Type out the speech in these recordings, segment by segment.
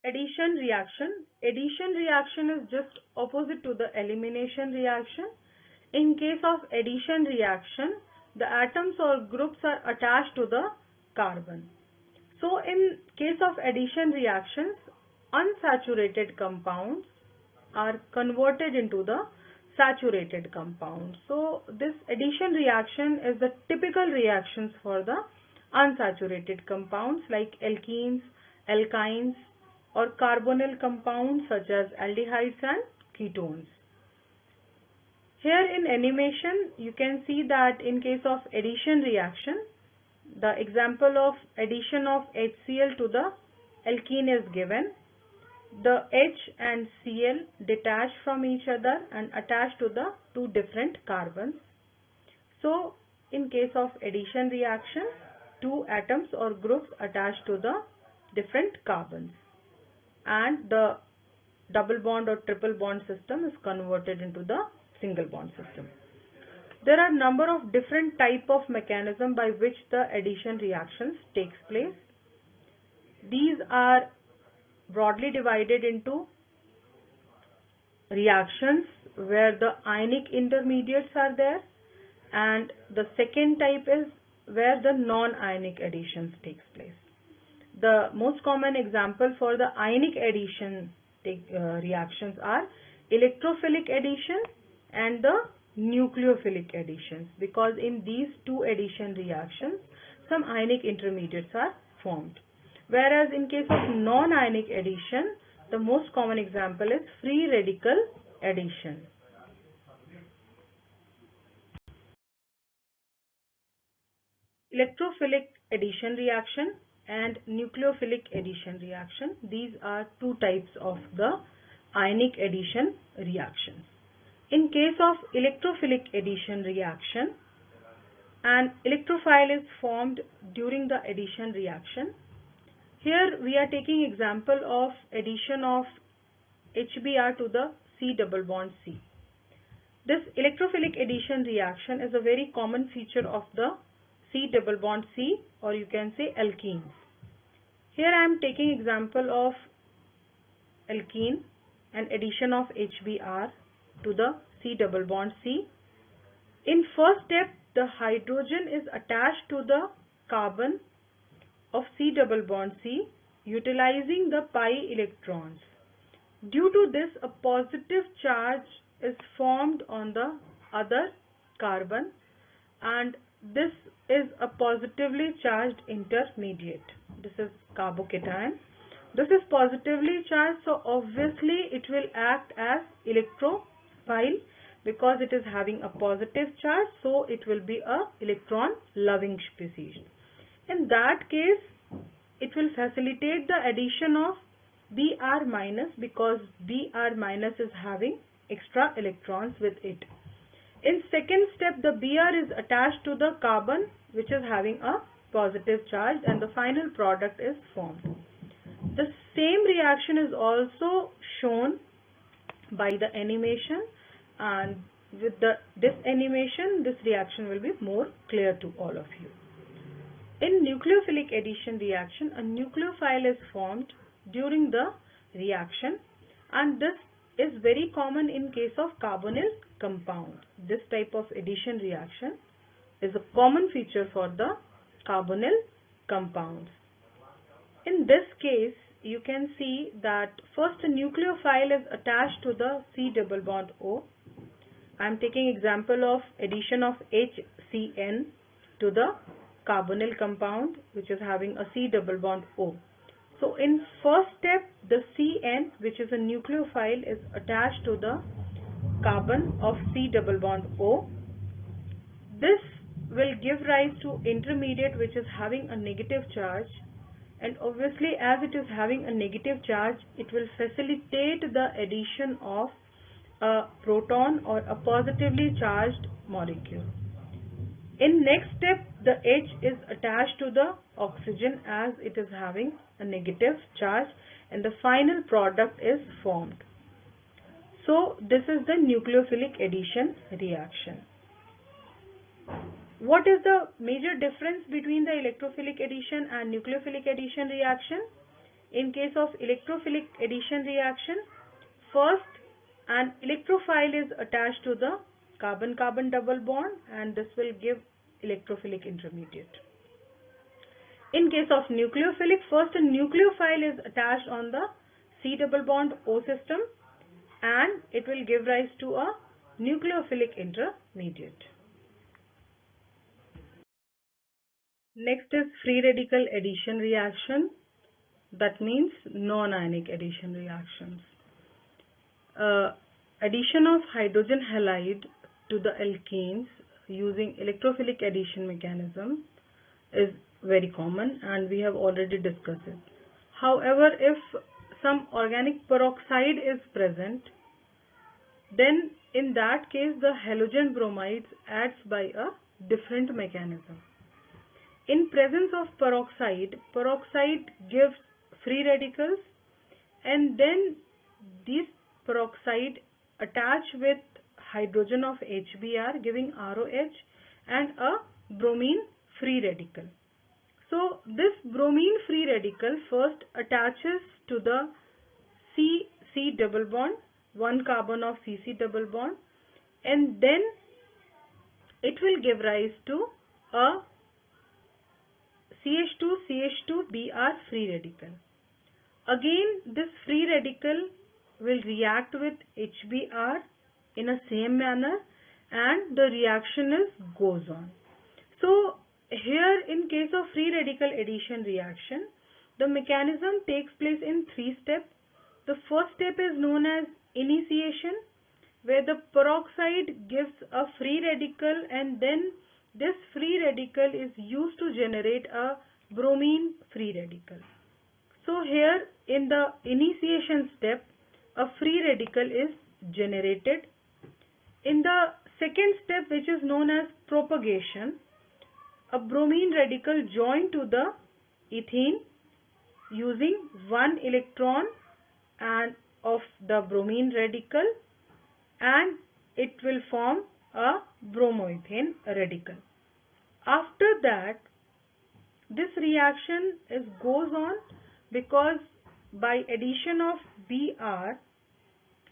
Addition reaction. Addition reaction is just opposite to the elimination reaction. In case of addition reaction, the atoms or groups are attached to the carbon. So in case of addition reactions, unsaturated compounds are converted into the saturated compounds. So this addition reaction is the typical reactions for the unsaturated compounds like alkenes, alkynes, or carbonyl compounds such as aldehydes and ketones. Here in animation you can see that in case of addition reaction, the example of addition of HCl to the alkene is given. The H and Cl detach from each other and attach to the two different carbons. So in case of addition reaction, two atoms or groups attach to the different carbons, and the double bond or triple bond system is converted into the single bond system. There are number of different type of mechanism by which the addition reactions takes place. These are broadly divided into reactions where the ionic intermediates are there, and the second type is where the non-ionic additions takes place. The most common example for the ionic addition reactions are electrophilic addition and the nucleophilic additions, because in these two addition reactions some ionic intermediates are formed. Whereas in case of non-ionic addition, the most common example is free radical addition. Electrophilic addition reaction and nucleophilic addition reaction. These are two types of the ionic addition reactions. In case of electrophilic addition reaction, an electrophile is formed during the addition reaction. Here we are taking example of addition of HBr to the C double bond C. This electrophilic addition reaction is a very common feature of the C double bond C, or you can say alkenes. Here I am taking example of alkene and addition of HBr to the C double bond C. In first step, the hydrogen is attached to the carbon of C double bond C utilizing the pi electrons. Due to this, a positive charge is formed on the other carbon, and this is a positively charged intermediate. This is carbocation. This is positively charged, so obviously it will act as electrophile because it is having a positive charge, so it will be a electron loving species. In that case, it will facilitate the addition of Br minus because Br minus is having extra electrons with it. In second step, the Br is attached to the carbon which is having a positive charge, and the final product is formed. The same reaction is also shown by the animation, and with this animation, this reaction will be more clear to all of you. In nucleophilic addition reaction, a nucleophile is formed during the reaction, and this is very common in case of carbonyl compound. This type of addition reaction is a common feature for the carbonyl compounds. In this case, you can see that first a nucleophile is attached to the C double bond O. I am taking example of addition of HCN to the carbonyl compound which is having a C double bond O. So in first step, the CN, which is a nucleophile, is attached to the carbon of C double bond O. This will give rise to intermediate which is having a negative charge, and obviously as it is having a negative charge, it will facilitate the addition of a proton or a positively charged molecule. In next step, the H is attached to the oxygen as it is having a negative charge, and the final product is formed. So this is the nucleophilic addition reaction. What is the major difference between the electrophilic addition and nucleophilic addition reaction? In case of electrophilic addition reaction, first an electrophile is attached to the carbon-carbon double bond, and this will give electrophilic intermediate. In case of nucleophilic, first a nucleophile is attached on the C double bond O system, and it will give rise to a nucleophilic intermediate. Next is free radical addition reaction, that means non-ionic addition reactions. Addition of hydrogen halide to the alkenes using electrophilic addition mechanism is very common, and we have already discussed it. However, if some organic peroxide is present, then in that case the halogen bromides adds by a different mechanism. In presence of peroxide, peroxide gives free radicals, and then these peroxide attach with hydrogen of HBr giving ROH and a bromine free radical. So this bromine free radical first attaches to the C double bond, one carbon of CC double bond, and then it will give rise to a CH2CH2Br free radical. Again, this free radical will react with HBr in a same manner, and the reaction goes on. So here in case of free radical addition reaction, the mechanism takes place in 3 steps. The first step is known as initiation, where the peroxide gives a free radical, and then this free radical is used to generate a bromine free radical. So here in the initiation step, a free radical is generated. In the second step, which is known as propagation, a bromine radical joined to the ethene using 1 electron and of the bromine radical, and it will form a bromoethane radical. After that, this reaction goes on because by addition of Br,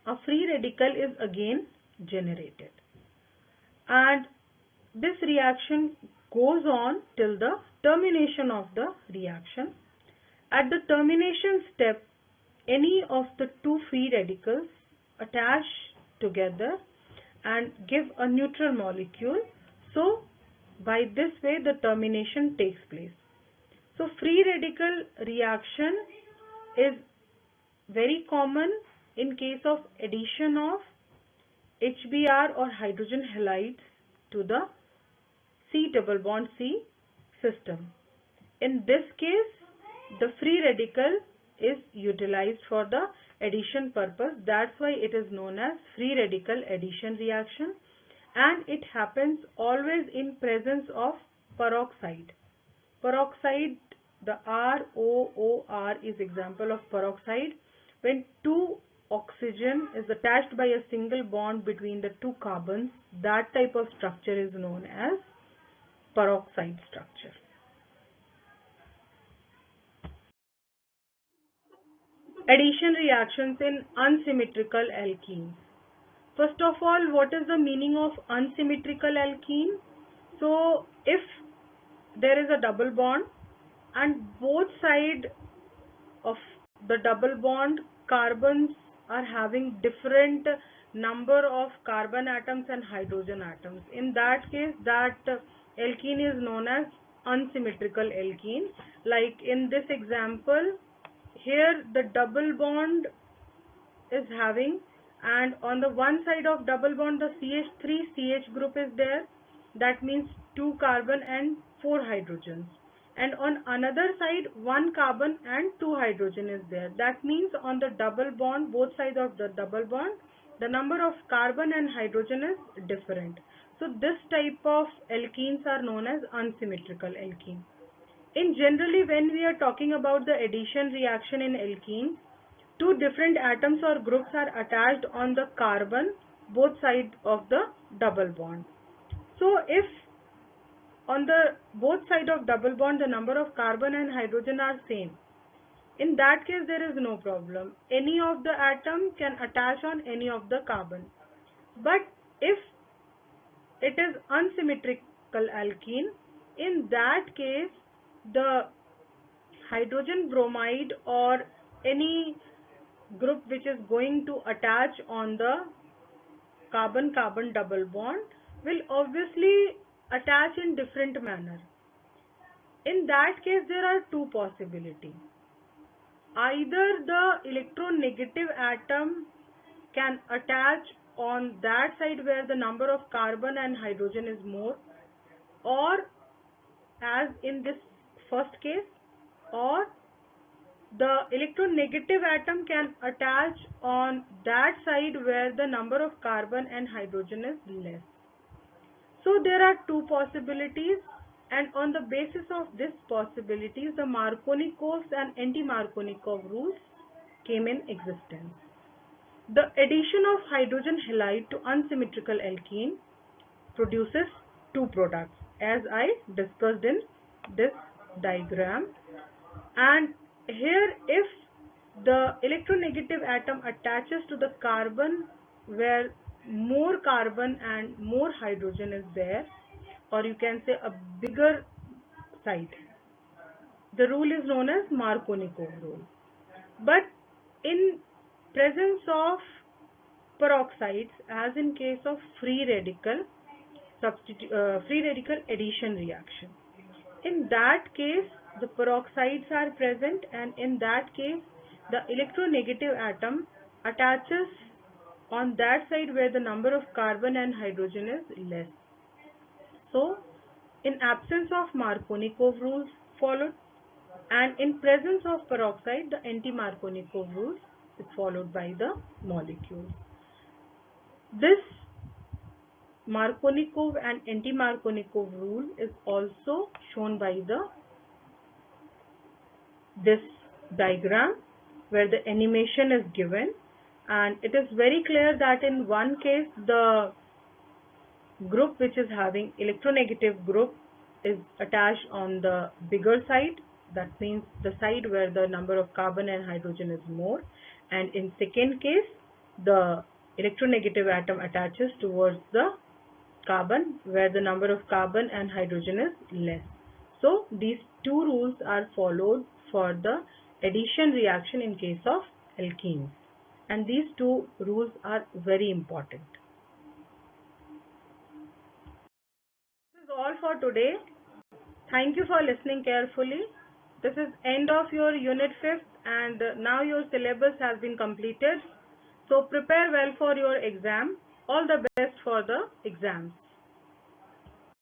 a free radical is again generated, and this reaction goes on till the termination of the reaction. At the termination step, any of the 2 free radicals attach together and give a neutral molecule. So by this way the termination takes place. So free radical reaction is very common in case of addition of HBr or hydrogen halides to the C double bond C system. In this case, the free radical is utilized for the addition purpose. That's why it is known as free radical addition reaction, and it happens always in presence of peroxide. Peroxide, the ROOR is example of peroxide. When 2 oxygen is attached by a single bond between the 2 carbons, that type of structure is known as peroxide structure. Addition reactions in unsymmetrical alkenes. First of all, what is the meaning of unsymmetrical alkene? So if there is a double bond and both sides of the double bond carbons are having different number of carbon atoms and hydrogen atoms, in that case that alkene is known as unsymmetrical alkene. Like in this example, here the double bond is having, and on the one side of double bond the CH3CH group is there, that means 2 carbon and 4 hydrogens, and on another side 1 carbon and 2 hydrogen is there. That means on the double bond, both sides of the double bond, the number of carbon and hydrogen is different. So this type of alkenes are known as unsymmetrical alkene. In generally, when we are talking about the addition reaction in alkene, 2 different atoms or groups are attached on the carbon, both sides of the double bond. So if on the both sides of double bond the number of carbon and hydrogen are same, In that case, there is no problem. Any of the atom can attach on any of the carbon. But if it is unsymmetrical alkene, in that case, the hydrogen bromide or any group which is going to attach on the carbon-carbon double bond will obviously attach in different manner. In that case, there are two possibilities. Either the electronegative atom can attach on that side where the number of carbon and hydrogen is more, or as in this first case, or the electronegative atom can attach on that side where the number of carbon and hydrogen is less. So there are two possibilities, and on the basis of this possibilities, the Markovnikov's and anti-Markovnikov rules came in existence. The addition of hydrogen halide to unsymmetrical alkene produces two products, as I discussed in this diagram. And here, if the electronegative atom attaches to the carbon where more carbon and more hydrogen is there, or you can say a bigger side, the rule is known as Markovnikov rule. But in presence of peroxides, as in case of free radical addition reaction, in that case the peroxides are present, and in that case the electronegative atom attaches on that side where the number of carbon and hydrogen is less. So in absence of Markovnikov rules followed, and in presence of peroxide, the anti-Markovnikov rules is followed by the molecule. This Markovnikov and anti-Markovnikov rule is also shown by this diagram where the animation is given, and it is very clear that in one case the group which is having electronegative group is attached on the bigger side, that means the side where the number of carbon and hydrogen is more, and in second case the electronegative atom attaches towards the carbon where the number of carbon and hydrogen is less. So these two rules are followed for the addition reaction in case of alkenes, and these two rules are very important. This is all for today. Thank you for listening carefully. This is end of your unit 5th, and now your syllabus has been completed. So prepare well for your exam. All the best for the exams.